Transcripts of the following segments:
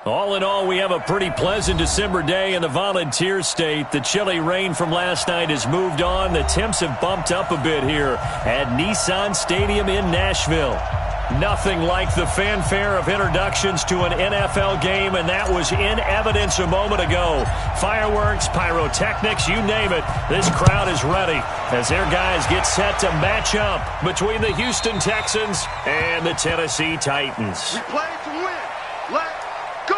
All in all, we have a pretty pleasant December day in the Volunteer State. The chilly rain from last night has moved on. The temps have bumped up a bit here at Nissan Stadium in Nashville. Nothing like the fanfare of introductions to an NFL game, and that was in evidence a moment ago. Fireworks, pyrotechnics, you name it. This crowd is ready as their guys get set to match up between the Houston Texans and the Tennessee Titans. We play to win. Let's go!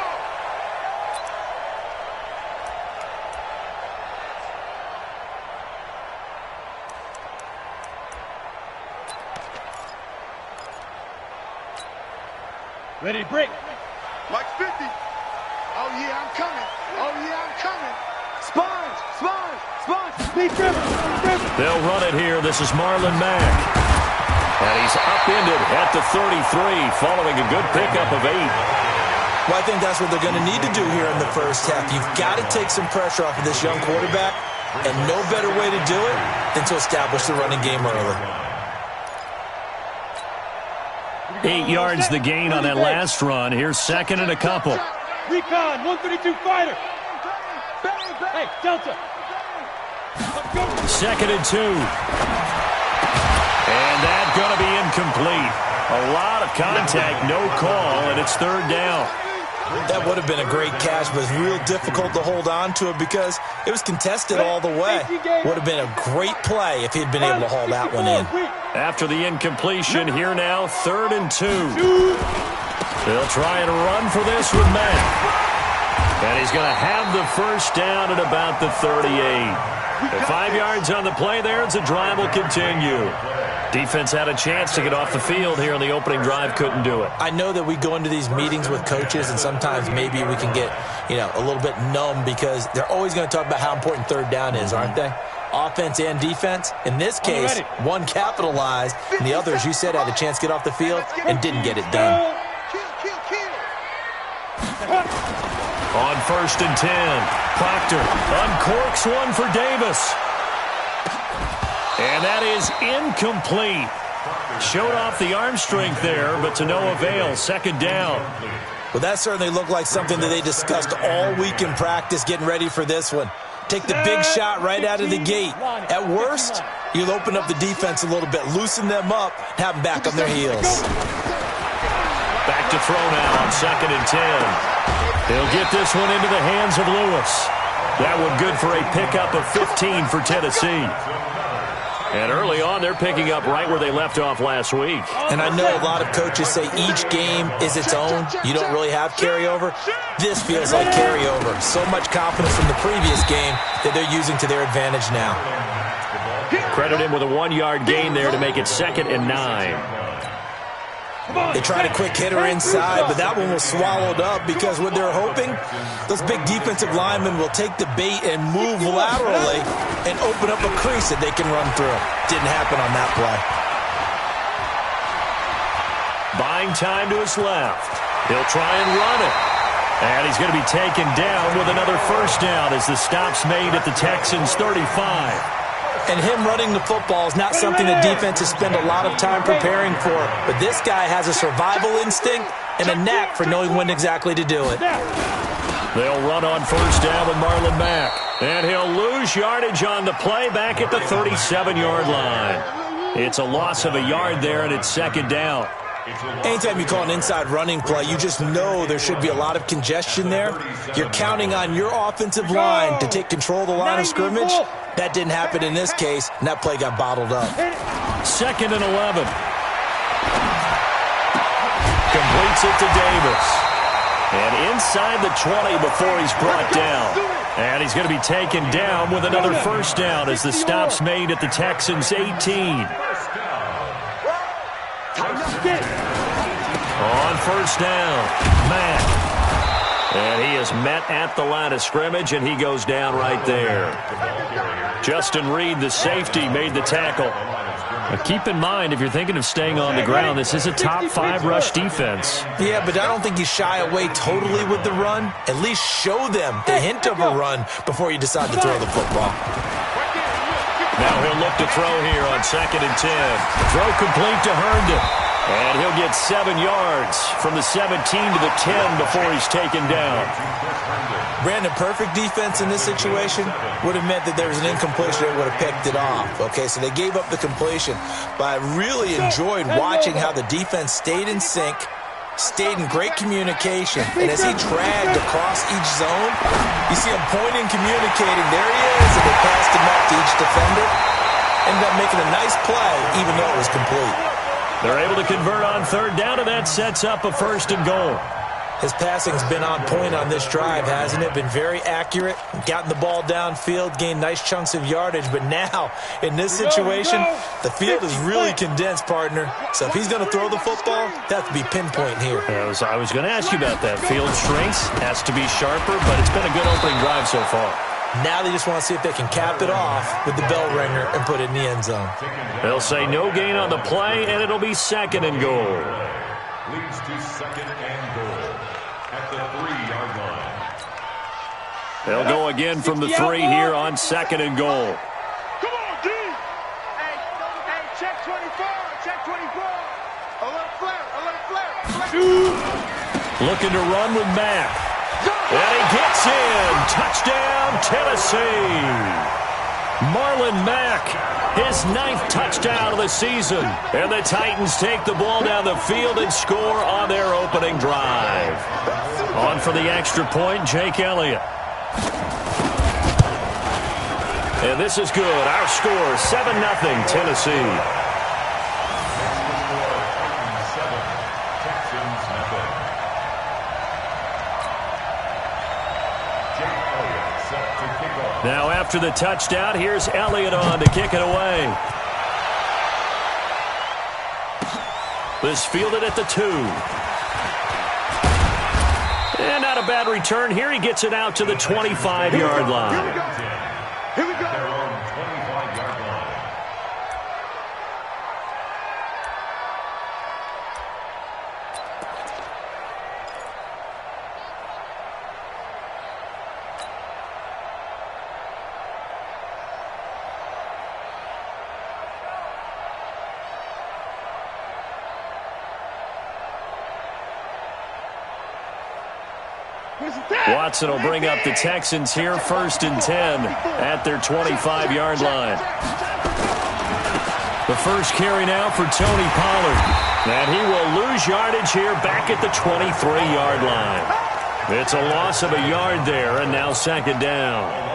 Ready to break. Like 50. Oh, yeah, I'm coming. Oh, yeah, I'm coming. Sponge, sponge, sponge. Deep river. They'll run it here. This is Marlon Mack. And he's upended at the 33 following a good pickup of 8. Well, I think that's what they're going to need to do here in the first half. You've got to take some pressure off of this young quarterback, and no better way to do it than to establish the running game early. 8 yards the gain on that last run. Here's second and a couple. Recon, 132 fighter. Hey, Delta. Second and 2. And that's going to be incomplete. A lot of contact, no call, and it's third down. That would have been a great catch, but it's real difficult to hold on to it because it was contested all the way. Would have been a great play if he'd been able to haul that one in. After the incompletion, here now, third and 2. They'll try and run for this with Matt. And he's going to have the first down at about the 38. At 5 yards on the play there, the drive will continue. Defense had a chance to get off the field here on the opening drive, couldn't do it. I know that we go into these meetings with coaches, and sometimes maybe we can get, a little bit numb because they're always going to talk about how important third down is, aren't they? Offense and defense. In this case, one capitalized, and the other, as you said, had a chance to get off the field and didn't get it done. On first and 10, Proctor uncorks one for Davis. And that is incomplete. Showed off the arm strength there, but to no avail. Second down. Well, that certainly looked like something that they discussed all week in practice getting ready for this one. Take the big shot right out of the gate. At worst, you'll open up the defense a little bit, loosen them up, have them back on their heels. Back to throw now on second and 10. They'll get this one into the hands of Lewis. That one good for a pickup of 15 for Tennessee. And early on, they're picking up right where they left off last week. And I know a lot of coaches say each game is its own. You don't really have carryover. This feels like carryover. So much confidence from the previous game that they're using to their advantage now. Credit him with a 1-yard gain there to make it second and 9. They tried a quick hitter inside, but that one was swallowed up because what they're hoping, those big defensive linemen will take the bait and move laterally and open up a crease that they can run through. Didn't happen on that play. Buying time to his left. He'll try and run it. And he's going to be taken down with another first down as the stop's made at the Texans' 35. And him running the football is not something the defenses spend a lot of time preparing for. But this guy has a survival instinct and a knack for knowing when exactly to do it. They'll run on first down with Marlon Mack. And he'll lose yardage on the play back at the 37-yard line. It's a loss of a yard there, and it's second down. Anytime you call an inside running play, you just know there should be a lot of congestion there. You're counting on your offensive line to take control of the line of scrimmage. That didn't happen in this case, and that play got bottled up. Second and 11. Completes it to Davis. And inside the 20 before he's brought down. And he's going to be taken down with another first down as the stop's made at the Texans' 18. On first down, Matt. And he is met at the line of scrimmage, and he goes down right there. Justin Reed, the safety, made the tackle. Now keep in mind, if you're thinking of staying on the ground, this is a top 5 rush defense. Yeah, but I don't think you shy away totally with the run. At least show them the hint of a run before you decide to throw the football. Now he'll look to throw here on second and 10. Throw complete to Herndon. And he'll get 7 yards from the 17 to the 10 before he's taken down. Brandon, perfect defense in this situation would have meant that there was an incompletion that would have picked it off. Okay, so they gave up the completion. But I really enjoyed watching how the defense stayed in sync, stayed in great communication. And as he dragged across each zone, you see him pointing, communicating. There he is, and they passed him up to each defender. Ended up making a nice play, even though it was complete. They're able to convert on 3rd down, and that sets up a 1st and goal. His passing's been on point on this drive, hasn't it? Been very accurate, gotten the ball downfield, gained nice chunks of yardage. But now, in this situation, the field is really condensed, partner. So if he's going to throw the football, that has to be pinpoint here. I was going to ask you about that. Field strength has to be sharper, but it's been a good opening drive so far. Now they just want to see if they can cap it off with the bell ringer and put it in the end zone. They'll say no gain on the play, and it'll be 2nd and goal. Leads to 2nd and goal at the 3-yard line. They'll go again from the 3 here on 2nd and goal. Come on, D. Hey, check 24. Check 24. Alert flare. Looking to run with Mack. And he gets in. Touchdown, Tennessee. Marlon Mack, his 9th touchdown of the season. And the Titans take the ball down the field and score on their opening drive. On for the extra point, Jake Elliott. And this is good. Our score, 7-0, Tennessee. Now after the touchdown, here's Elliott on to kick it away. This fielded at the 2. And not a bad return here. He gets it out to the 25-yard line. Here we go. Watson will bring up the Texans here, 1st and 10 at their 25-yard line. The first carry now for Tony Pollard. And he will lose yardage here back at the 23-yard line. It's a loss of a yard there, and now 2nd down.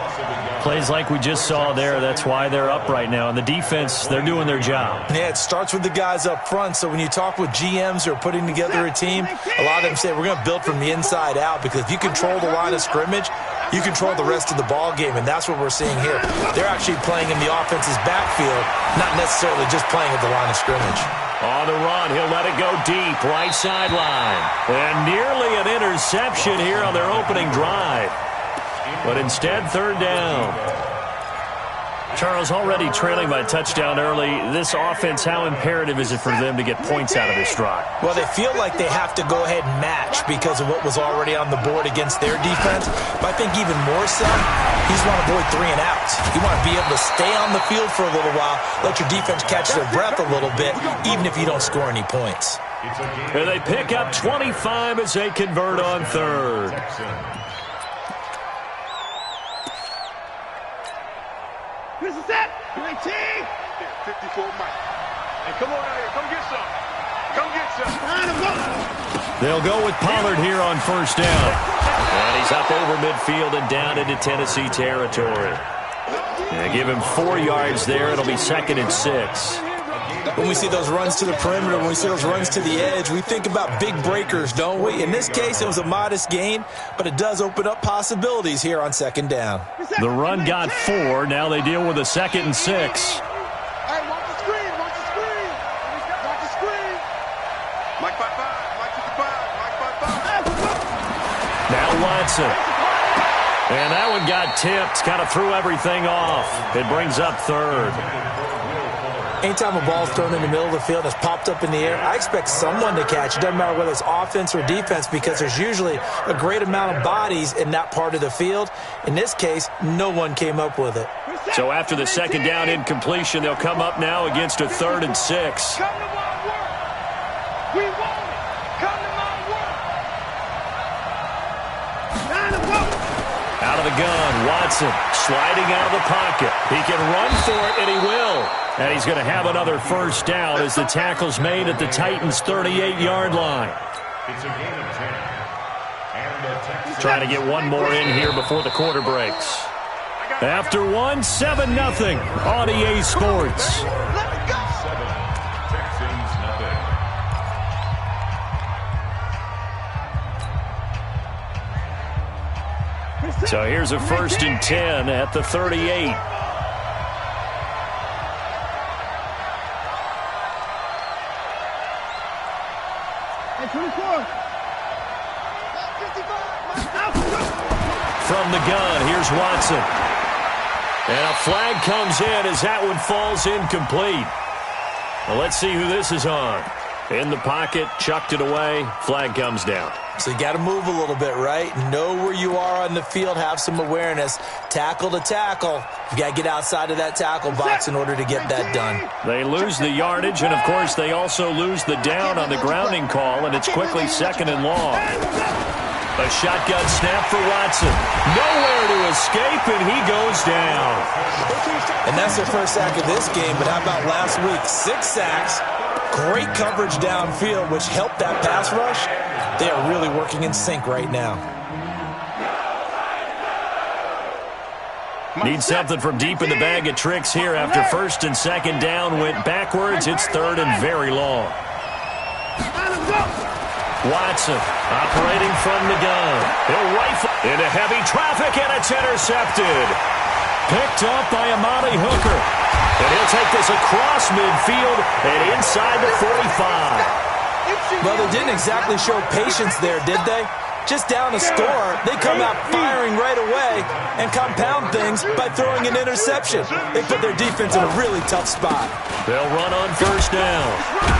Plays like we just saw there, that's why they're up right now. And the defense, they're doing their job. Yeah, it starts with the guys up front. So when you talk with GMs who are putting together a team, a lot of them say we're going to build from the inside out, because if you control the line of scrimmage, you control the rest of the ball game, and that's what we're seeing here. They're actually playing in the offense's backfield, not necessarily just playing at the line of scrimmage. On the run, he'll let it go deep, right sideline. And nearly an interception here on their opening drive. But instead, 3rd down. Charles, already trailing by a touchdown early. This offense, how imperative is it for them to get points out of this drive? Well, they feel like they have to go ahead and match because of what was already on the board against their defense. But I think even more so, you just want to avoid 3 and outs. You want to be able to stay on the field for a little while, let your defense catch their breath a little bit, even if you don't score any points. And they pick up 25 as they convert on 3rd. This is it. 19. 54 Mike. Hey, come on out here. Come get some. Come get some. They'll go with Pollard here on 1st down. And he's up over midfield and down into Tennessee territory. And give him 4 yards there. It'll be 2nd and 6. When we see those runs to the perimeter, when we see those runs to the edge, we think about big breakers, don't we? In this case, it was a modest gain, but it does open up possibilities here on 2nd down. The run got 4. Now they deal with a 2nd and 6. Hey, watch the screen. Watch the screen. Watch the screen. Mike 5-5. Mike 55. Mike 5-5. Now Watson. And that one got tipped. Kind of threw everything off. It brings up 3rd. Anytime a ball's thrown in the middle of the field, it's popped up in the air, I expect someone to catch. It doesn't matter whether it's offense or defense, because there's usually a great amount of bodies in that part of the field. In this case, no one came up with it. So after the 2nd down incompletion, they'll come up now against a 3rd and 6. Out of the gun, Watson sliding out of the pocket. He can run for it, and he will. And he's going to have another first down as the tackle's made at the Titans' 38-yard line. It's a gain of 10. And the Texans Trying to get one more in here before the quarter breaks. After one, 7-0 on EA Sports. So here's a 1st and 10 at the 38. From the gun, here's Watson. And a flag comes in as that one falls incomplete. Well, let's see who this is on. In the pocket, chucked it away, flag comes down. So you got to move a little bit, right? Know where you are on the field, have some awareness. Tackle to tackle. You got to get outside of that tackle box in order to get that done. They lose the yardage, and, of course, they also lose the down on the grounding call, and it's quickly 2nd and long. A shotgun snap for Watson. Nowhere to escape, and he goes down. And that's their first sack of this game, but how about last week? 6 sacks, great coverage downfield, which helped that pass rush. They are really working in sync right now. Need something from deep in the bag of tricks here after 1st and 2nd down went backwards. It's 3rd and very long. Watson operating from the gun. He'll rifle into heavy traffic, and it's intercepted. Picked up by Amani Hooker. And he'll take this across midfield and inside the 45. Well, they didn't exactly show patience there, did they? Just down a score, they come out firing right away and compound things by throwing an interception. They put their defense in a really tough spot. They'll run on 1st down.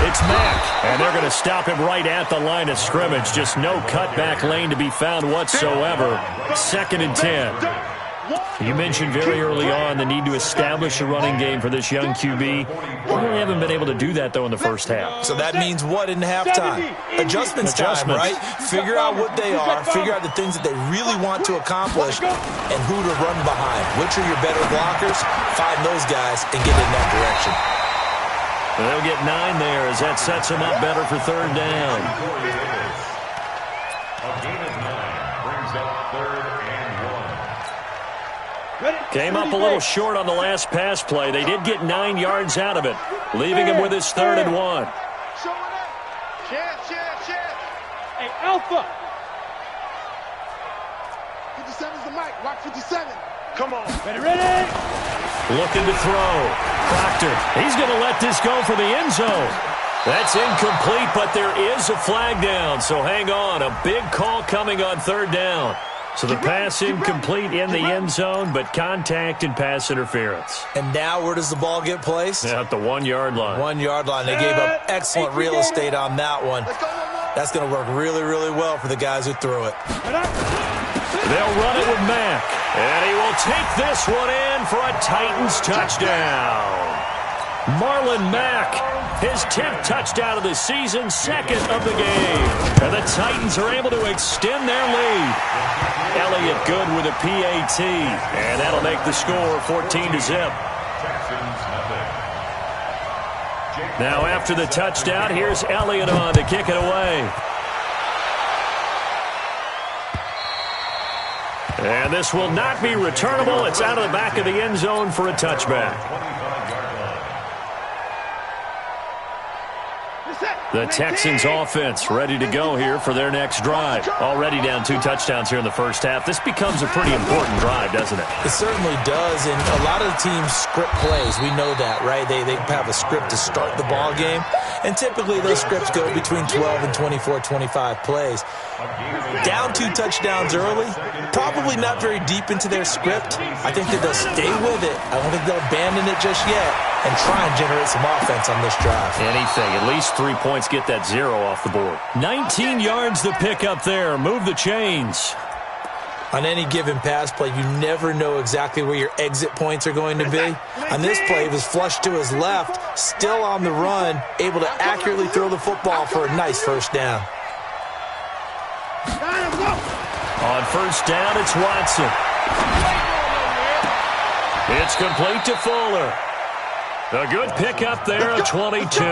It's Mack, and they're going to stop him right at the line of scrimmage. Just no cutback lane to be found whatsoever. 2nd and 10. You mentioned very early on the need to establish a running game for this young QB. We really haven't been able to do that, though, in the first half. So that means what in halftime? Adjustments time, right? Figure out what they are, figure out the things that they really want to accomplish, and who to run behind. Which are your better blockers? Find those guys and get in that direction. They'll get 9 there as that sets them up better for 3rd down. A gain of 9 brings up 3rd and 1. Came up a little short on the last pass play. They did get 9 yards out of it, leaving him with his 3rd and 1. Hey, Alpha. 57's the mic. Watch 57. Come on. Ready. Looking to throw. Proctor, he's going to let this go for the end zone. That's incomplete, but there is a flag down, so hang on. A big call coming on 3rd down. So the pass incomplete in the end zone, but contact and pass interference. And now where does the ball get placed? Yeah, at the 1-yard line. 1-yard line. They gave up excellent real estate on that one. That's going to work really, really well for the guys who threw it. They'll run it with Mack. And he will take this one in for a Titans touchdown. Marlon Mack, his 10th touchdown of the season, 2nd of the game. And the Titans are able to extend their lead. Elliott good with a PAT. And that'll make the score 14-0. Now after the touchdown, here's Elliott on to kick it away. And this will not be returnable. It's out of the back of the end zone for a touchback. The Texans offense ready to go here for their next drive. Already down 2 touchdowns here in the first half. This becomes a pretty important drive, doesn't it? It certainly does, and a lot of the teams script plays. We know that, right? They have a script to start the ball game, and typically those scripts go between 12 and 24, 25 plays. Down 2 touchdowns early, probably not very deep into their script. I think that they'll stay with it. I don't think they'll abandon it just yet and try and generate some offense on this drive. Anything. At least 3 points, get that 0 off the board. 19 yards to pick up there. Move the chains. On any given pass play, you never know exactly where your exit points are going to be. On this play, he was flushed to his left, still on the run, able to accurately throw the football for a nice first down. On 1st down, it's Watson. It's complete to Fuller. A good pickup there, a 22.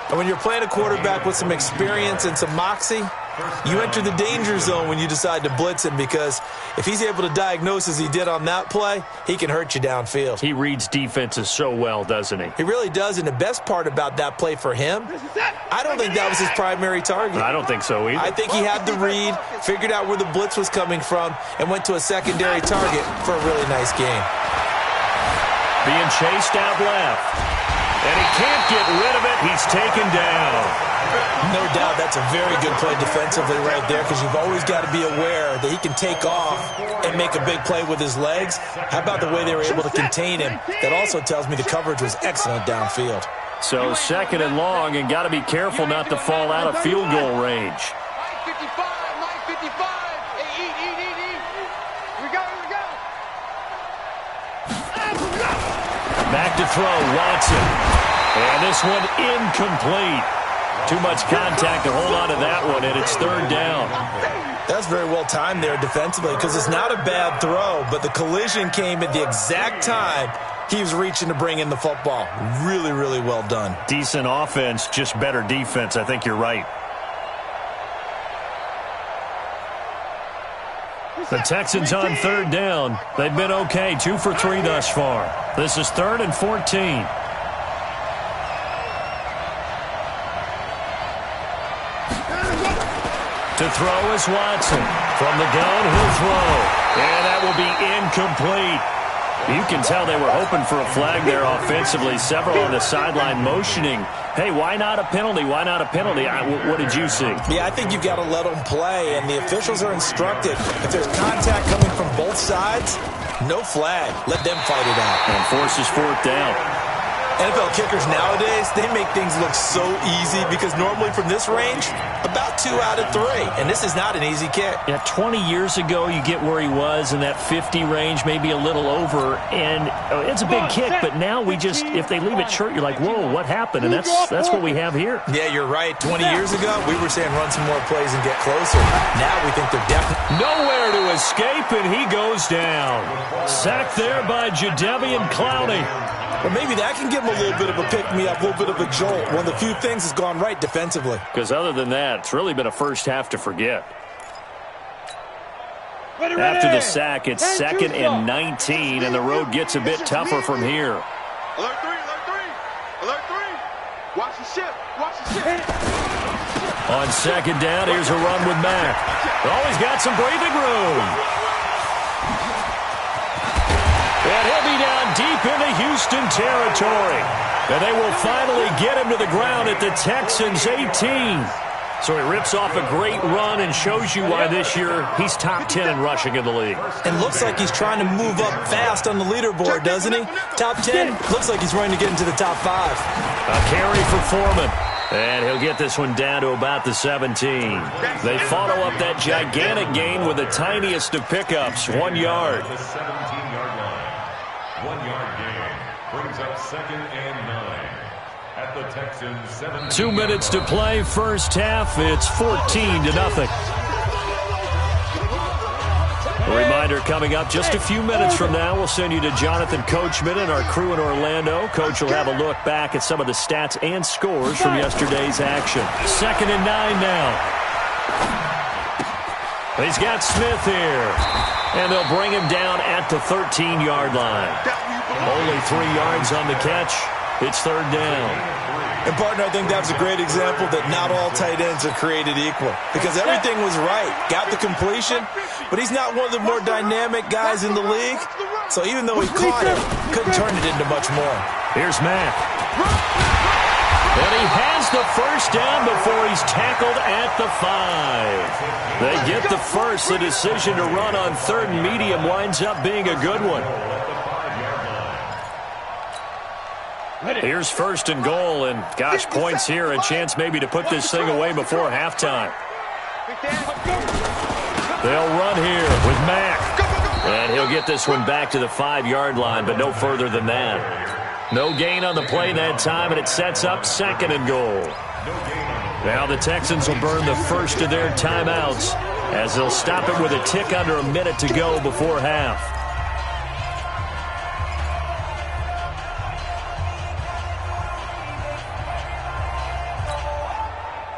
And when you're playing a quarterback with some experience and some moxie, you enter the danger zone when you decide to blitz him, because if he's able to diagnose as he did on that play, he can hurt you downfield. He reads defenses so well, doesn't he? He really does, and the best part about that play for him, I don't think that was his primary target. I don't think so either. I think he had the read, figured out where the blitz was coming from, and went to a secondary target for a really nice game. Being chased out left. And he can't get rid of it. He's taken down. No doubt that's a very good play defensively right there, because you've always got to be aware that he can take off and make a big play with his legs. How about the way they were able to contain him? That also tells me the coverage was excellent downfield. So second and long, and got to be careful not to fall out of field goal range. Mike 55, Mike 55. Hey, eat. Here we go. Back to throw, Watson. And this one incomplete. Too much contact to hold on to that one, and it's third down. That's very well timed there defensively, because it's not a bad throw, but the collision came at the exact time he was reaching to bring in the football. Really, really well done. Decent offense, just better defense. I think you're right. The Texans on third down. They've been okay, 2 for 3 thus far. This is 3rd and 14. To throw is Watson. From the gun, he'll throw. And that will be incomplete. You can tell they were hoping for a flag there offensively. Several on the sideline motioning. Hey, why not a penalty? Why not a penalty? What did you see? Yeah, I think you've got to let them play, and the officials are instructed. If there's contact coming from both sides, no flag. Let them fight it out. And forces 4th down. NFL kickers nowadays, they make things look so easy, because normally from this range, about 2 out of 3. And this is not an easy kick. Yeah, 20 years ago, you get where he was in that 50 range, maybe a little over, and it's a big kick, but now we just, if they leave it short, you're like, whoa, what happened? And that's what we have here. Yeah, you're right. 20 years ago, we were saying run some more plays and get closer. Now we think they're definitely nowhere to escape, and he goes down. Sacked there by Jadeveon Clowney. Well, maybe that can give him a little bit of a pick-me-up, a little bit of a jolt. One of the few things has gone right defensively. Because other than that, it's really been a first half to forget. After the sack, it's 2nd and 19, and the road gets a bit tougher from here. Alert 3. Watch the ship. On 2nd down, here's a run with Mack. Oh, he's got some breathing room. And he'll be down deep into Houston territory. And they will finally get him to the ground at the Texans' 18. So he rips off a great run and shows you why this year he's top 10 in rushing in the league. And looks like he's trying to move up fast on the leaderboard, doesn't he? Top 10, looks like he's running to get into the top 5. A carry for Foreman. And he'll get this one down to about the 17. They follow up that gigantic gain with the tiniest of pickups, 1 yard. 1-yard gain brings up 2nd and 9 at the Texans 17. 2 minutes to play, first half. It's 14-0. A reminder coming up just a few minutes from now. We'll send you to Jonathan Coachman and our crew in Orlando. Coach will have a look back at some of the stats and scores from yesterday's action. 2nd and 9 now. He's got Smith here. And they'll bring him down at the 13-yard line. Only 3 yards on the catch. It's 3rd down. And, partner, I think that was a great example that not all tight ends are created equal, because everything was right. Got the completion, but he's not one of the more dynamic guys in the league. So even though he caught it, couldn't turn it into much more. Here's Mack. And he has the first down before he's tackled at the 5. They get the first. The decision to run on 3rd and medium winds up being a good one. Here's 1st and goal, and gosh, points here. A chance maybe to put this thing away before halftime. They'll run here with Mack. And he'll get this one back to the 5-yard line, but no further than that. No gain on the play that time, and it sets up 2nd and goal. Now the Texans will burn the first of their timeouts as they'll stop it with a tick under a minute to go before half.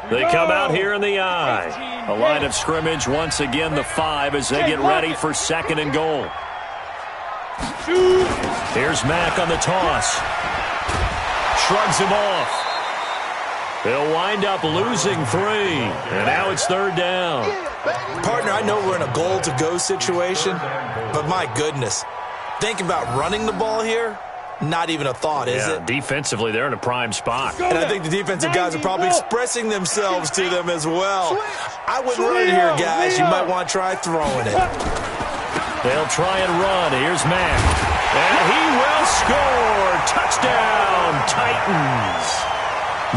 They come out here in the I. A line of scrimmage, once again the 5 as they get ready for 2nd and goal. Here's Mack on the toss. Shrugs him off. They'll wind up losing 3. And now it's 3rd down. Partner, I know we're in a goal-to-go situation, but my goodness. Think about running the ball here. Not even a thought, is it? Defensively, they're in a prime spot. And I think the defensive guys are probably expressing themselves to them as well. I wouldn't run it here, guys. You might want to try throwing it. They'll try and run. Here's Mack. And he will score. Touchdown, Titans.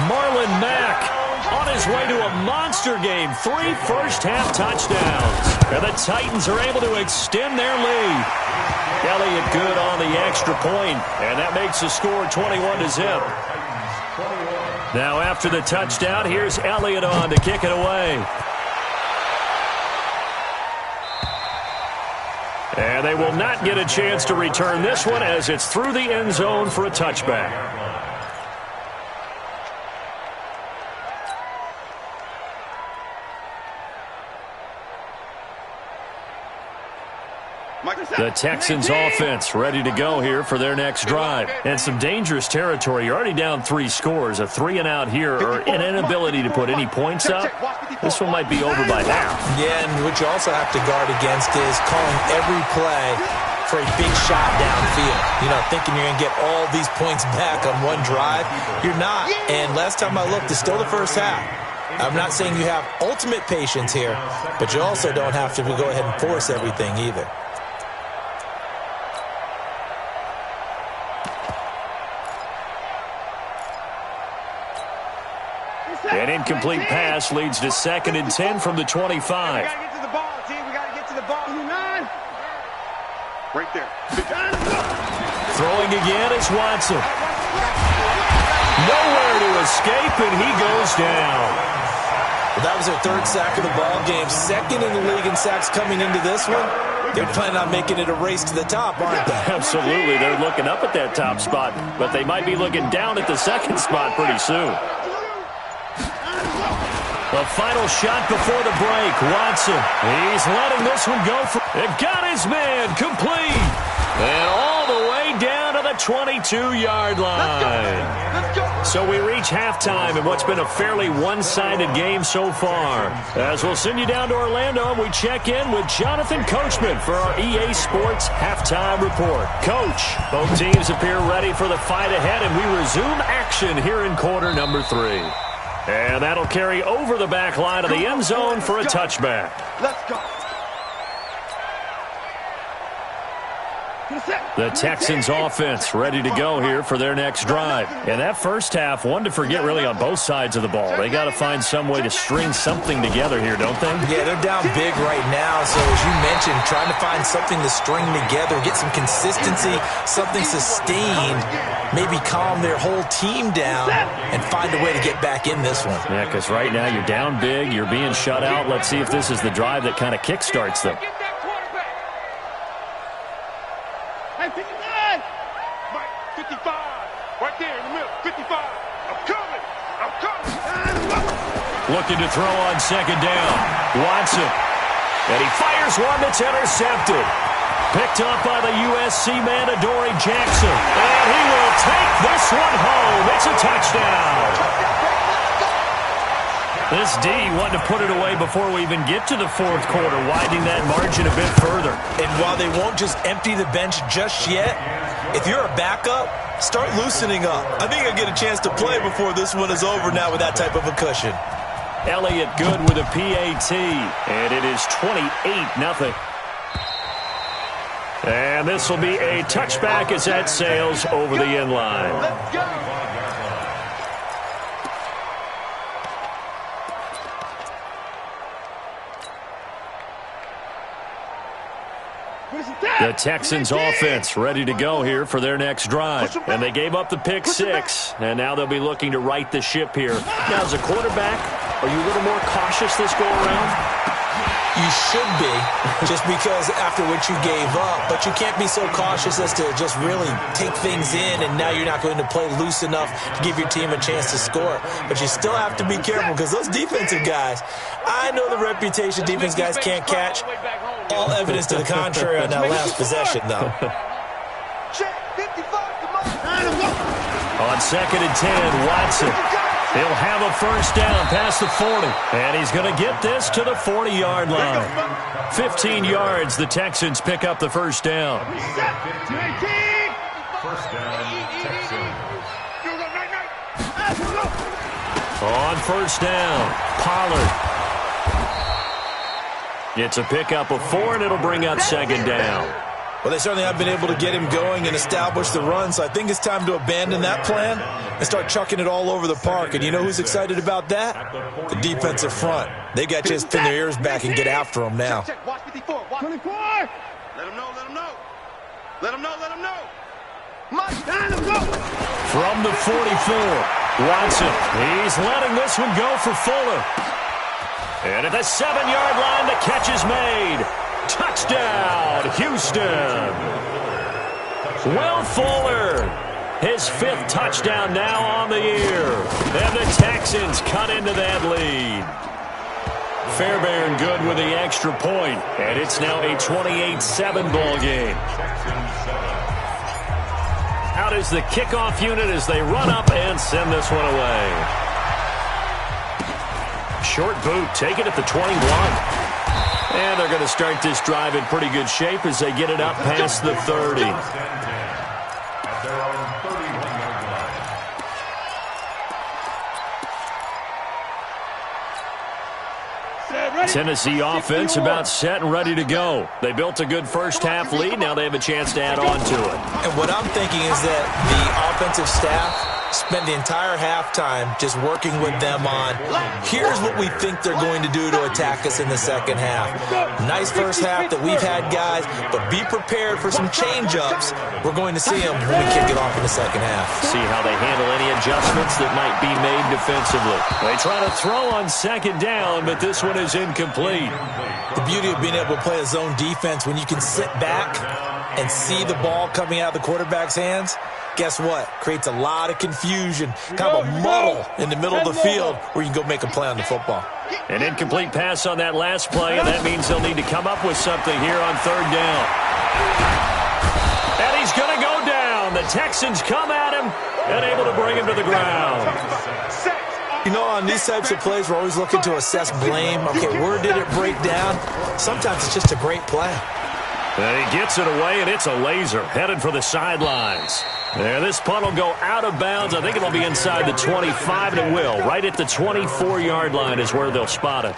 Marlon Mack on his way to a monster game. 3 first-half touchdowns. And the Titans are able to extend their lead. Elliott good on the extra point, and that makes the score 21-0. Now after the touchdown, here's Elliott on to kick it away. And they will not get a chance to return this one as it's through the end zone for a touchback. The Texans offense ready to go here for their next drive. And some dangerous territory. You're already down 3 scores. A 3-and-out here or an inability to put any points up. This one might be over by now. Yeah, and what you also have to guard against is calling every play for a big shot downfield. You know, thinking you're going to get all these points back on one drive. You're not. And last time I looked, it's still the first half. I'm not saying you have ultimate patience here, but you also don't have to go ahead and force everything either. An incomplete pass leads to 2nd and 10 from the 25. We got to get to the ball, T. We got to get to the ball. Right there. Throwing again is Watson. Nowhere to escape, and he goes down. Well, that was their 3rd sack of the ball game. 2nd in the league in sacks coming into this one. They're planning on making it a race to the top, aren't they? Absolutely. They're looking up at that top spot, but they might be looking down at the 2nd spot pretty soon. The final shot before the break. Watson. He's letting this one go. They've got his man complete. And all the way down to the 22-yard line. So we reach halftime in what's been a fairly one-sided game so far. As we'll send you down to Orlando, we check in with Jonathan Coachman for our EA Sports Halftime Report. Coach, both teams appear ready for the fight ahead, and we resume action here in quarter number 3. And that'll carry over the back line of the end zone for a touchback. Let's go. The Texans offense ready to go here for their next drive. And that first half, one to forget really on both sides of the ball. They got to find some way to string something together here, don't they? Yeah, they're down big right now. So as you mentioned, trying to find something to string together, get some consistency, something sustained, maybe calm their whole team down and find a way to get back in this one. Yeah, because right now you're down big, you're being shut out. Let's see if this is the drive that kind of kickstarts them. Hey, 59! Mike, 55! Right there in the middle, 55! I'm coming! I'm coming! Looking to throw on 2nd down. Watson. And he fires one that's intercepted. Picked up by the USC man, Adoree Jackson. And he will take this one home. It's a touchdown. This D wanted to put it away before we even get to the 4th quarter, widening that margin a bit further. And while they won't just empty the bench just yet, if you're a backup, start loosening up. I think I'll get a chance to play before this one is over now with that type of a cushion. Elliott good with a PAT, and it is 28-0. And this will be a touchback as that sails over the end line. Let's go! The Texans offense ready to go here for their next drive. And they gave up the pick 6, and now they'll be looking to right the ship here. Now, as a quarterback, are you a little more cautious this go-around? You should be, just because after what you gave up. But you can't be so cautious as to just really take things in, and now you're not going to play loose enough to give your team a chance to score. But you still have to be careful, because those defensive guys, I know the reputation defense guys can't catch. All evidence to the contrary on that last possession, though. On 2nd and 10, Watson. He'll have a first down past the 40. And he's going to get this to the 40-yard line. 15 yards, the Texans pick up the first down. First down, Texans. On first down, Pollard. It's a pickup of 4, and it'll bring up 2nd down. Well, they certainly have been able to get him going and establish the run, so I think it's time to abandon that plan and start chucking it all over the park. And you know who's excited about that? The defensive front. They got to just pin their ears back and get after him now. Watch 54. Watch 24. Let him know. Let him know. Let him know. Let him know. Mike, let him go. From the 44, Watson. He's letting this one go for Fuller. And at the 7-yard line, the catch is made. Touchdown, Houston. Will Fuller, his 5th touchdown now on the year. And the Texans cut into that lead. Fairbairn good with the extra point, and it's now a 28-7 ball game. Out is the kickoff unit as they run up and send this one away. Short boot, take it at the 21. And they're going to start this drive in pretty good shape as they get it up past the 30. At their own 31-yard line. Tennessee offense about set and ready to go. They built a good first-half lead. Now they have a chance to add on to it. And what I'm thinking is that the offensive staff spent the entire halftime just working with them on, here's what we think they're going to do to attack us in the second half. Nice first half that we've had, guys, but be prepared for some change-ups. We're going to see them when we kick it off in the second half. See how they handle any adjustmts that might be made defensively. They try to throw on 2nd down, but this one is incomplete. The beauty of being able to play a zone defense when you can sit back and see the ball coming out of the quarterback's hands, guess what? Creates a lot of confusion, kind of a muddle in the middle of the field where you can go make a play on the football. An incomplete pass on that last play, and that means they'll need to come up with something here on 3rd down. And he's going to go down. The Texans come at him and able to bring him to the ground. You know, on these types of plays, we're always looking to assess blame. Okay, where did it break down? Sometimes it's just a great play. And he gets it away, and it's a laser headed for the sidelines. There, this punt will go out of bounds. I think it'll be inside the 25, and it will. Right at the 24-yard line is where they'll spot it.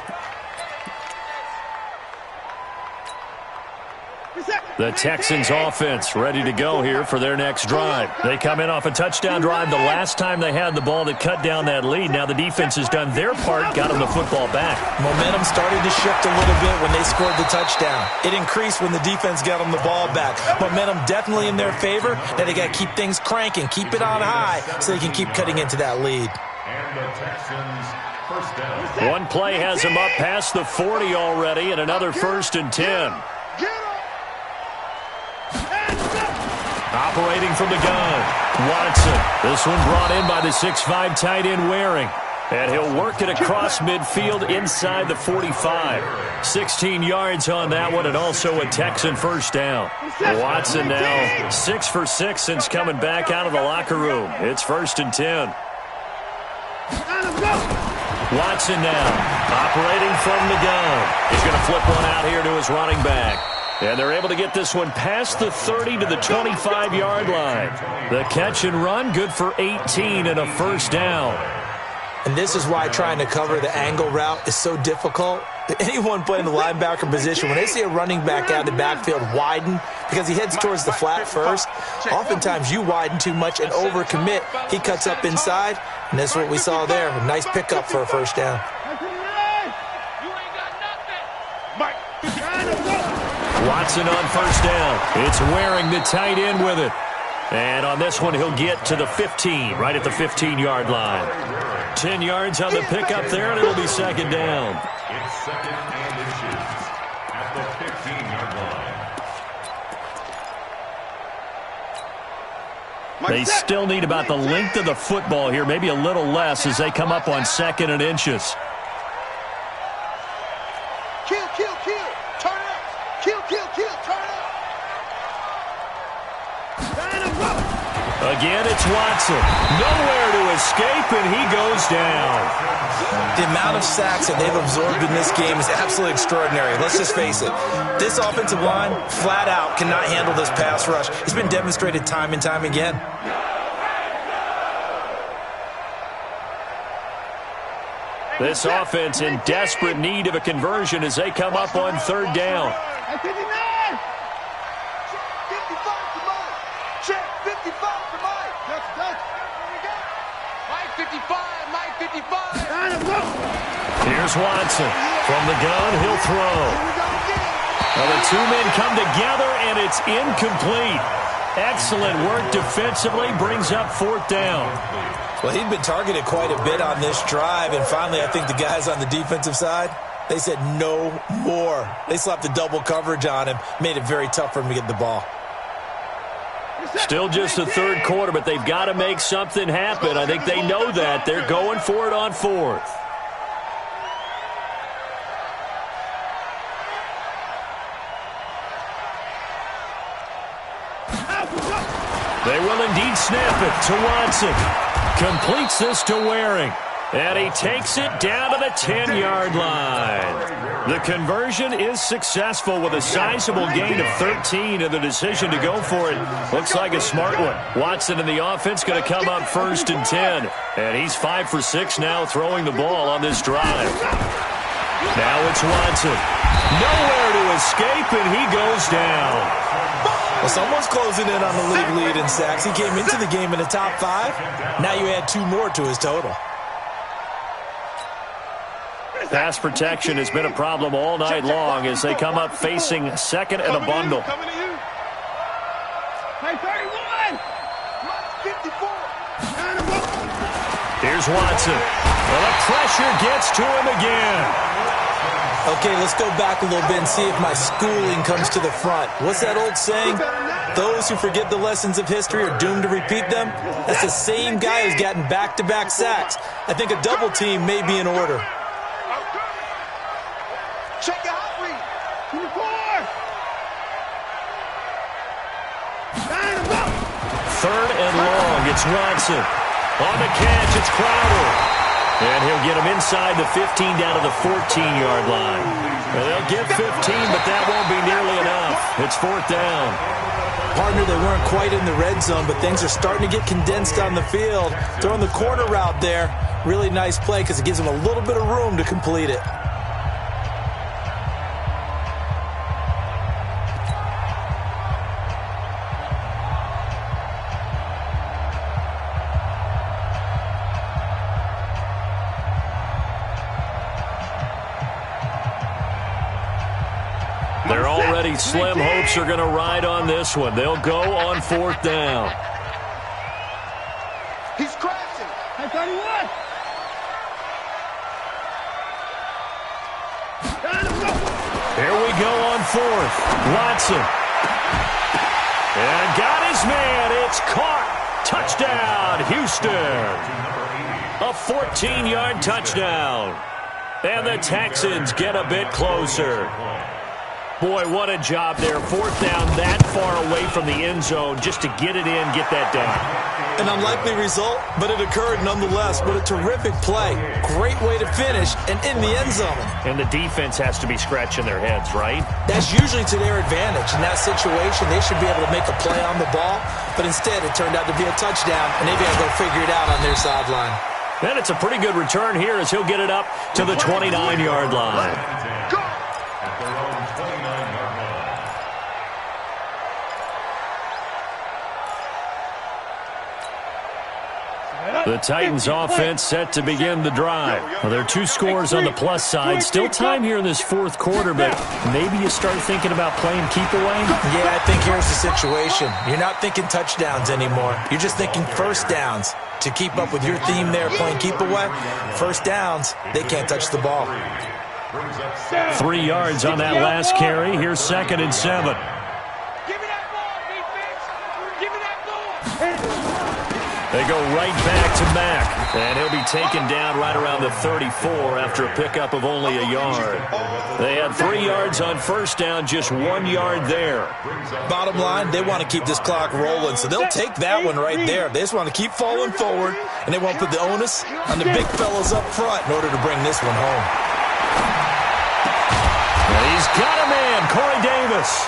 The Texans offense ready to go here for their next drive. They come in off a touchdown drive the last time they had the ball that cut down that lead. Now the defense has done their part, got them the football back. Momentum started to shift a little bit when they scored the touchdown. It increased when the defense got them the ball back. Momentum definitely in their favor. Now they got to keep things cranking, keep it on high so they can keep cutting into that lead. And the Texans first down. One play has them up past the 40 already, and another 1st and 10. Operating from the gun, Watson. This one brought in by the 6'5" tight end Waring. And he'll work it across midfield inside the 45. 16 yards on that one, and also a Texan first down. Watson now 6 for 6 since coming back out of the locker room. It's 1st and 10. Watson now operating from the gun. He's going to flip one out here to his running back. And they're able to get this one past the 30 to the 25-yard line. The catch and run, good for 18 and a first down. And this is why trying to cover the angle route is so difficult. Anyone playing the linebacker position, when they see a running back out of the backfield widen, because he heads towards the flat first, oftentimes you widen too much and overcommit. He cuts up inside, and that's what we saw there. A nice pickup for a first down. Watson on first down. It's Waring the tight end with it. And on this one, he'll get to the 15, right at the 15-yard line. 10 yards on the pickup there, and it'll be 2nd down. It's second and inches at the 15-yard line. They still need about the length of the football here, maybe a little less as they come up on second and inches. Kill, kill, kill. Turn up. Kill, kill, kill. Turn up. Again, it's Watson. Nowhere to escape, and he goes down. The amount of sacks that they've absorbed in this game is absolutely extraordinary. Let's just face it. This offensive line, flat out, cannot handle this pass rush. It's been demonstrated time and time again. This offense in desperate need of a conversion as they come up on third down. 55 to Mike. Check 55 to Mike. That's. Mike 55. Mike 55. Here's Watson. From the gun, he'll throw. Well, the two men come together, and it's incomplete. Excellent work defensively, brings up fourth down. Well, he'd been targeted quite a bit on this drive, and finally I think the guys on the defensive side, they said no more. They slapped the double coverage on him, made it very tough for him to get the ball. Still just the third quarter, but they've got to make something happen. I think they know that. They're going for it on fourth. They will indeed snap it to Watson. Completes this to Waring. And he takes it down to the 10-yard line. The conversion is successful with a sizable gain of 13, and the decision to go for it looks like a smart one. Watson in the offense going to come up first and 10. And he's 5 for 6 now throwing the ball on this drive. Now it's Watson. Nowhere to escape, and he goes down. Well, someone's closing in on the league lead in sacks. He came into the game in the top 5. Now you add 2 more to his total. Pass protection has been a problem all night long as they come up facing second and a bundle. Coming to you. Hey, 31. 54. Here's Watson. Well, the pressure gets to him again. Okay, let's go back a little bit and see if my schooling comes to the front. What's that old saying? Those who forget the lessons of history are doomed to repeat them. That's the same guy who's gotten back-to-back sacks. I think a double team may be in order. Check your hot read. 24. Third and long. It's Watson. On the catch, it's Crowder. And he'll get him inside the 15 down to the 14-yard line. Well, they'll get 15, but that won't be nearly enough. It's fourth down. Partner, they weren't quite in the red zone, but things are starting to get condensed on the field. Throwing the corner route there. Really nice play because it gives them a little bit of room to complete it. They're already slim hopes are going to ride on this one. They'll go on fourth down. He's crashing. Hey, 31. Here we go on fourth. Watson. And got his man. It's caught. Touchdown, Houston. A 14-yard touchdown. And the Texans get a bit closer. Boy, what a job there. Fourth down that far away from the end zone just to get it in, get that done. An unlikely result, but it occurred nonetheless. But a terrific play. Great way to finish and in the end zone. And the defense has to be scratching their heads, right? That's usually to their advantage. In that situation, they should be able to make a play on the ball. But instead, it turned out to be a touchdown, and they've got to go figure it out on their sideline. And it's a pretty good return here as he'll get it up to the 29-yard line. The Titans offense set to begin the drive. Well, there are 2 scores on the plus side. Still time here in this fourth quarter, but maybe you start thinking about playing keep away? Yeah, I think here's the situation. You're not thinking touchdowns anymore. You're just thinking first downs. To keep up with your theme there, playing keep away, first downs, they can't touch the ball. Brings up second. 3 yards on that last carry. Here's 2nd and 7. Give me that ball, defense. Give me that ball. They go right back to Mack, and he'll be taken down right around the 34 after a pickup of only a yard. They had 3 yards on first down, just 1 yard there. Bottom line, they want to keep this clock rolling, so they'll take that one right there. They just want to keep falling forward, and they won't put the onus on the big fellas up front in order to bring this one home. And he's got a man, Corey Davis.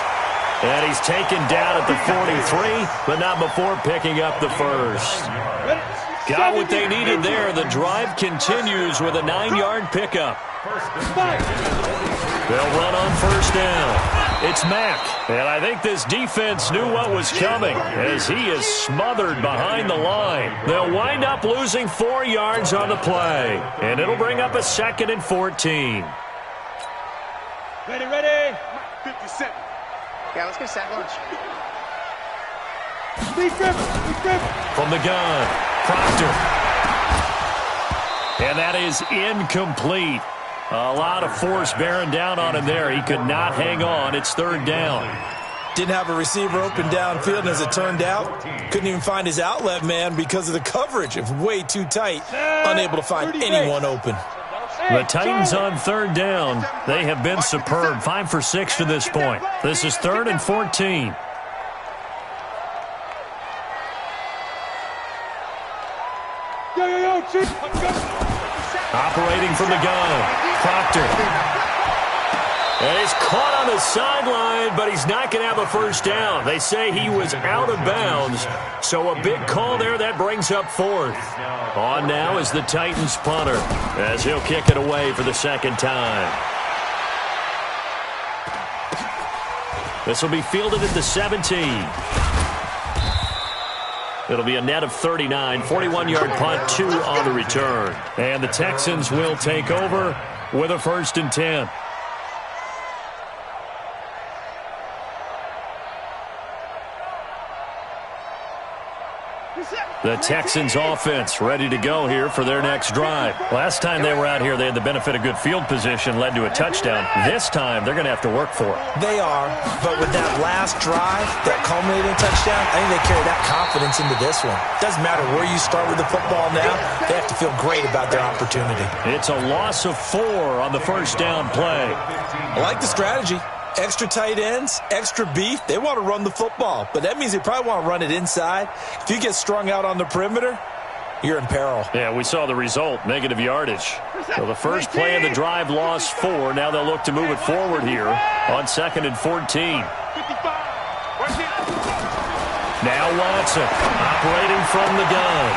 And he's taken down at the 43, but not before picking up the first. Got what they needed there. The drive continues with a 9-yard pickup. They'll run on first down. It's Mack, and I think this defense knew what was coming as he is smothered behind the line. They'll wind up losing 4 yards on the play, and it'll bring up a 2nd and 14. Ready. 50 seconds. Yeah, let's get sack lunch. From the gun, Proctor. And that is incomplete. A lot of force bearing down on him there. He could not hang on. It's 3rd down. Didn't have a receiver open downfield, and as it turned out, couldn't even find his outlet man because of the coverage. It was way too tight, unable to find anyone open. The Titans on 3rd down. They have been superb. 5 for 6 to this point. This is 3rd and 14. Operating from the gun, Proctor. And he's caught on the sideline, but he's not going to have a first down. They say he was out of bounds, so a big call there that brings up 4th. On now is the Titans punter, as he'll kick it away for the 2nd time. This will be fielded at the 17. It'll be a net of 39, 41-yard punt, 2 on the return. And the Texans will take over with a 1st and 10. The Texans offense ready to go here for their next drive. Last time they were out here, they had the benefit of good field position, led to a touchdown. This time, they're going to have to work for it. They are, but with that last drive, that culminating touchdown, I think they carry that confidence into this one. Doesn't matter where you start with the football now, they have to feel great about their opportunity. It's a loss of 4 on the first down play. I like the strategy. Extra tight ends, extra beef. They want to run the football, but that means they probably want to run it inside. If you get strung out on the perimeter, you're in peril. Yeah, we saw the result, negative yardage. So the first play of the drive lost 4. Now they'll look to move it forward here on 2nd and 14. Now Watson operating from the gun.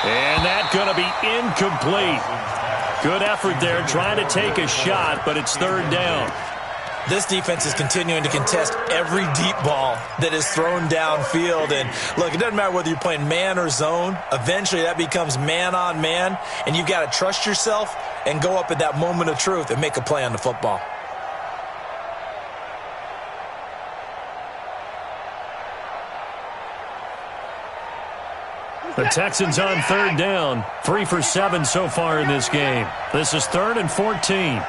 And that's going to be incomplete. Good effort there trying to take a shot, but it's 3rd down. This defense is continuing to contest every deep ball that is thrown downfield. And, look, it doesn't matter whether you're playing man or zone. Eventually, that becomes man-on-man, and you've got to trust yourself and go up at that moment of truth and make a play on the football. The Texans on 3rd down, 3 for 7 so far in this game. This is 3rd and 14.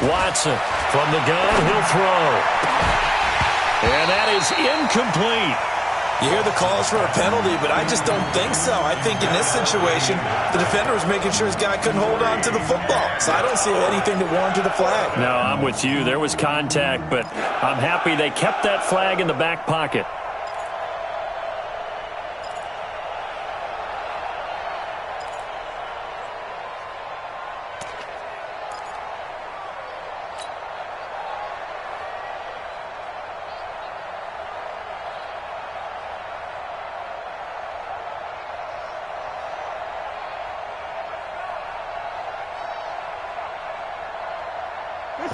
Watson from the gun, he'll throw. And that is incomplete. You hear the calls for a penalty, but I just don't think so. I think in this situation, the defender was making sure his guy couldn't hold on to the football. So I don't see anything that warranted a flag. No, I'm with you. There was contact, but I'm happy they kept that flag in the back pocket.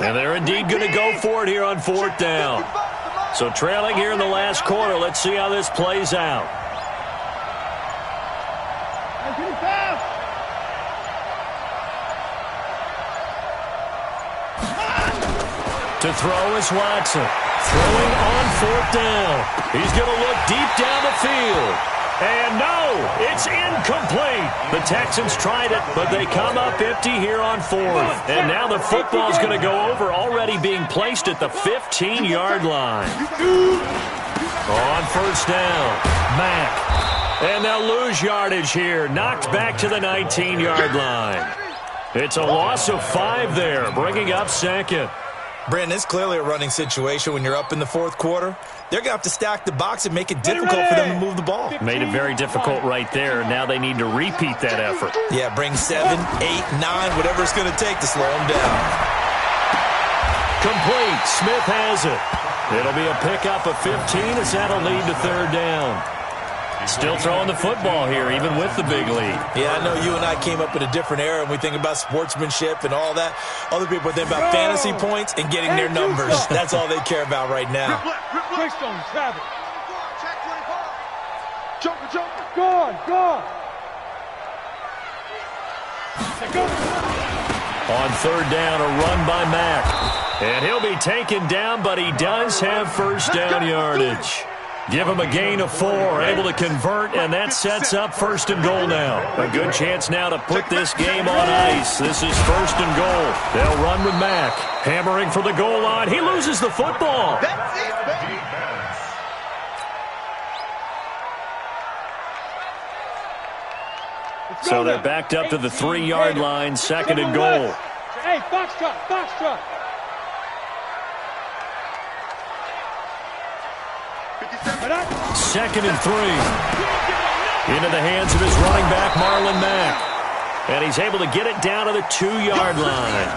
And they're indeed going to go for it here on 4th down. So trailing here in the last quarter, let's see how this plays out. To throw is Watson. Throwing on 4th down. He's going to look deep down the field. And no, it's incomplete. The Texans tried it, but they come up empty here on 4th. And now the football's going to go over, already being placed at the 15-yard line. On 1st down, Mack. And they'll lose yardage here. Knocked back to the 19-yard line. It's a loss of 5 there, bringing up 2nd. Brandon, it's clearly a running situation when you're up in the 4th quarter. They're going to have to stack the box and make it difficult for them to move the ball. Made it very difficult right there. Now they need to repeat that effort. Yeah, bring 7, 8, 9, whatever it's going to take to slow them down. Complete. Smith has it. It'll be a pickup of 15 as that'll lead to 3rd down. Still throwing the football here, even with the big lead. Yeah, I know you and I came up in a different era, and we think about sportsmanship and all that. Other people think about fantasy points and getting their numbers. That's all they care about right now. Greystone, have it. Check 24. Joker. Gone. Go. On 3rd down, a run by Mack. And he'll be taken down, but he does have 1st down yardage. Give him a gain of 4, able to convert, and that sets up 1st and goal now. A good chance now to put this game on ice. This is 1st and goal. They'll run with Mack. Hammering for the goal line. He loses the football. That's it, baby. So they're backed up to the 3-yard line, 2nd and goal. Hey, Foxtrot. 2nd and 3. Into the hands of his running back, Marlon Mack. And he's able to get it down to the 2-yard line.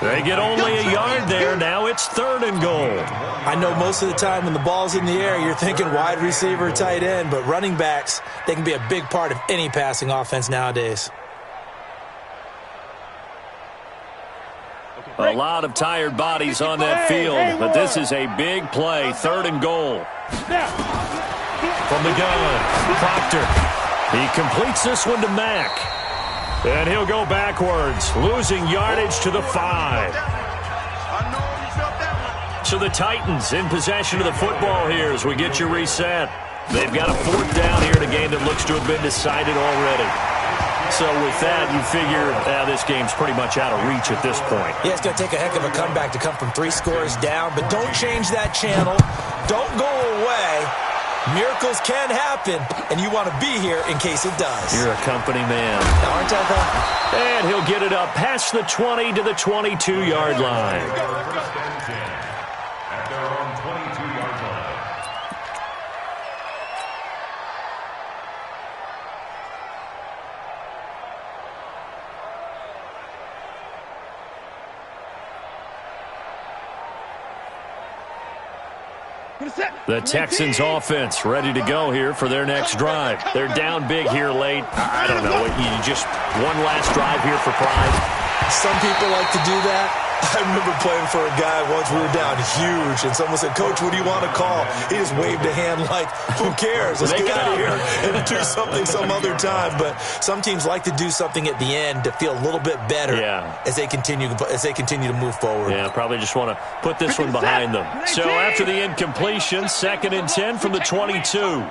They get only a yard there. Now it's 3rd and goal. I know most of the time when the ball's in the air, you're thinking wide receiver, tight end, but running backs, they can be a big part of any passing offense nowadays. A lot of tired bodies on that field, but this is a big play. 3rd and goal. From the gun, Proctor. He completes this one to Mack. And he'll go backwards, losing yardage to the 5. So the Titans in possession of the football here as we get you reset. They've got a 4th down here in a game that looks to have been decided already. So with that, you figure this game's pretty much out of reach at this point. Yeah, it's going to take a heck of a comeback to come from 3 scores down, but don't change that channel. Don't go away. Miracles can happen, and you want to be here in case it does. You're a company man. Aren't I, though? And he'll get it up past the 20 to the 22-yard line. At their own 22-yard line. The Texans offense ready to go here for their next drive. They're down big here late. I don't know. You just one last drive here for pride. Some people like to do that. I remember playing for a guy once. We were down huge, and someone said, "Coach, what do you want to call?" He just waved a hand like, "Who cares? Let's get out of here and do something some other time." But some teams like to do something at the end to feel a little bit better as they continue to move forward. Yeah, probably just want to put this one behind them. So after the incompletion, 2nd and 10 from the 22.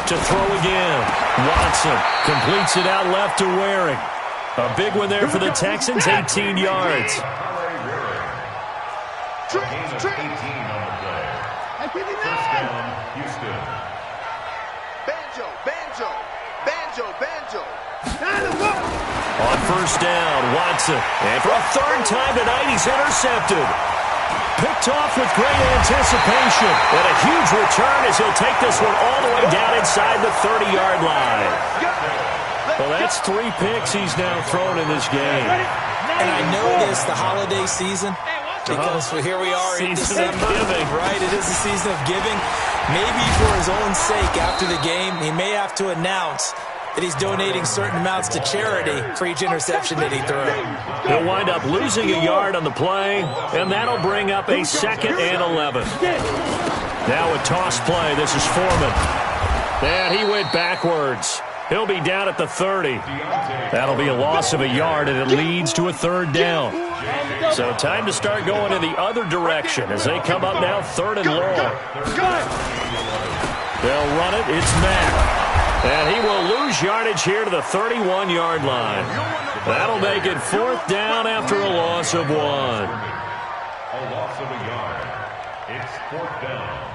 To throw again. Watson completes it out left to Waring. A big one there for the Texans, 18 yards. Gain of 18 on the play. First down, Houston. Banjo. On 1st down, Watson. And for a 3rd time tonight, he's intercepted. Picked off with great anticipation. And a huge return as he'll take this one all the way down inside the 30-yard line. Well, that's 3 picks he's now thrown in this game. And I know this, the holiday season, because here we are in December, right? It is the season of giving. Maybe for his own sake, after the game, he may have to announce that he's donating certain amounts to charity for each interception that he threw. He'll wind up losing a yard on the play, and that'll bring up a 2nd and 11. Now a toss play. This is Foreman. And he went backwards. He'll be down at the 30. That'll be a loss of a yard, and it leads to a third down. So time to start going in the other direction as they come up now 3rd and long. They'll run it. It's Mack. And he will lose yardage here to the 31-yard line. That'll make it 4th down after a loss of 1. A loss of a yard. It's 4th down.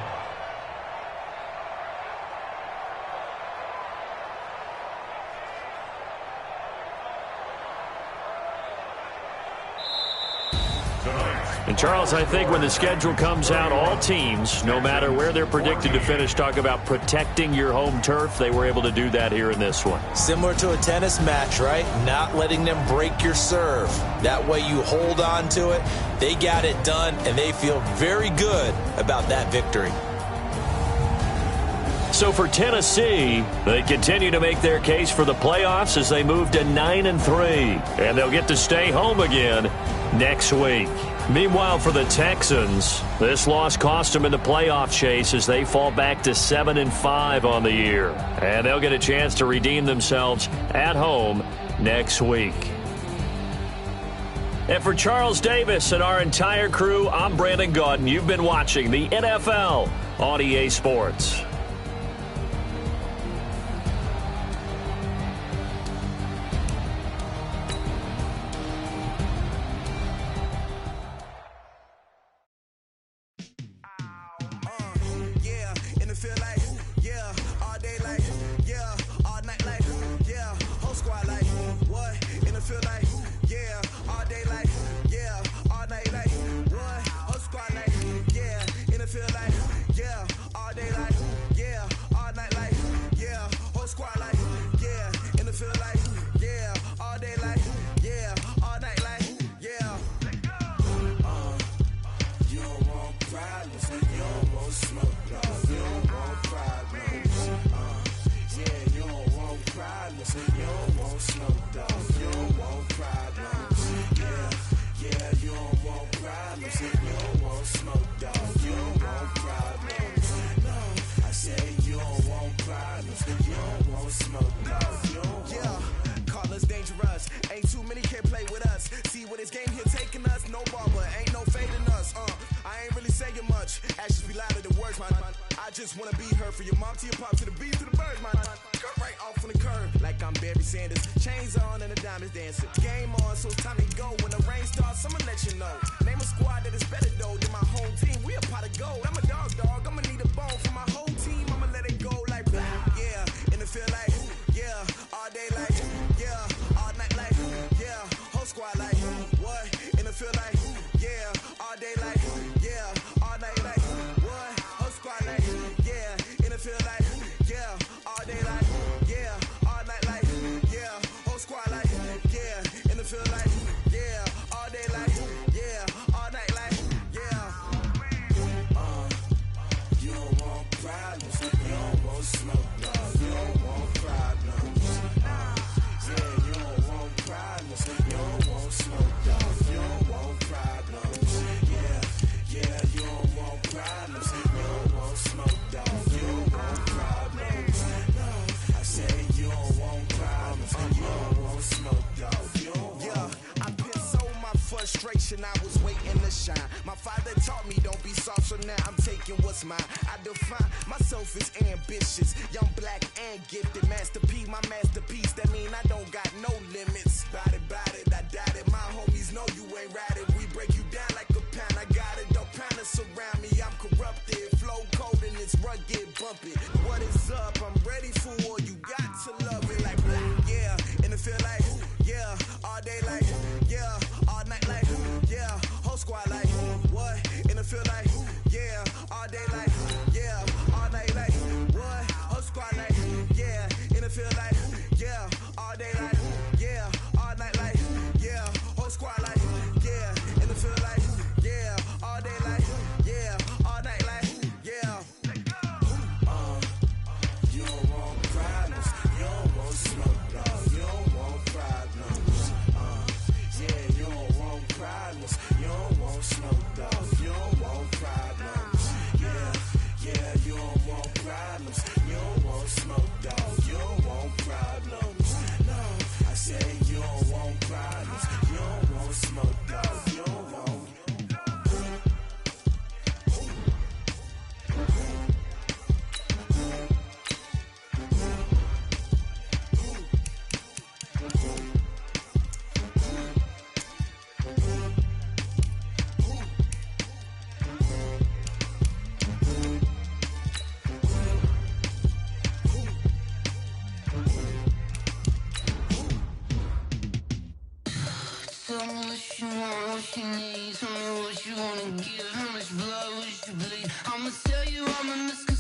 And, Charles, I think when the schedule comes out, all teams, no matter where they're predicted to finish, talk about protecting your home turf. They were able to do that here in this one. Similar to a tennis match, right? Not letting them break your serve. That way you hold on to it. They got it done, and they feel very good about that victory. So for Tennessee, they continue to make their case for the playoffs as they move to 9-3. And they'll get to stay home again next week. Meanwhile, for the Texans, this loss cost them in the playoff chase as they fall back to 7-5 on the year. And they'll get a chance to redeem themselves at home next week. And for Charles Davis and our entire crew, I'm Brandon Gaudin. You've been watching the NFL on EA Sports. I was waiting to shine. My father taught me don't be soft, so now I'm taking what's mine. I define myself as ambitious, young, black, and gifted. Master P, my masterpiece. That mean I don't got no limits. Bout it, I doubt it. My homies know you ain't ride it. We break you down like a pound. I got it, don't pound it surround me. I'm corrupted, flow cold and it's rugged, bumpy. What is up? I'm ready for war. You got to love it like black, yeah. And it feel like, yeah, all day like, yeah, all night like, yeah, whole squad like, what? And it feel like, yeah, all day like, yeah, all night like, what? Whole squad like, yeah, and it feel like, yeah, all day like, yeah, all night like, yeah, whole squad like, yeah, and it feel like, yeah, all day like, yeah, all night like, yeah. say you don't want problems, you don't want smoke, dog, you don't want. Tell me what you want, what you need. Tell me what you wanna give. How much blood would you bleed? I'ma tell you I'm a misconception.